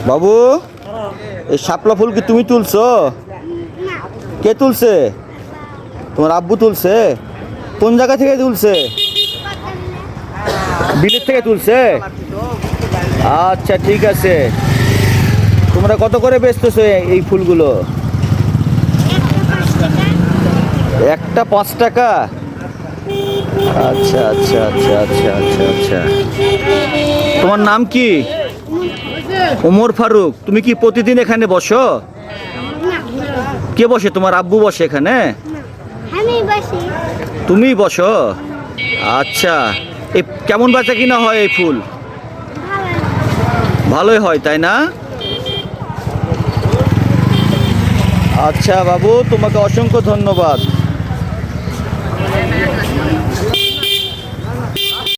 বাবু, এই শাপলা ফুল কি তুমি তুলছো? কে তুলছে? তোমার আব্বু তুলছে? কোন জায়গা থেকে তুলছে? বিলের থেকে তুলছে? আচ্ছা, ঠিক আছে। তোমরা কত করে বেচতেছো এই ফুলগুলো? একটা 5 টাকা। আচ্ছা আচ্ছা আচ্ছা আচ্ছা আচ্ছা আচ্ছা। তোমার নাম কি? ওমর ফারুক। তুমি কি প্রতিদিন এখানে বসো? কে বসে? তোমার আব্বু বসে এখানে? তুমিই বসো? আচ্ছা। এই কেমন বেচা কিনা হয় এই ফুল? ভালোই হয়, তাই না? আচ্ছা বাবু, তোমাকে অসংখ্য ধন্যবাদ।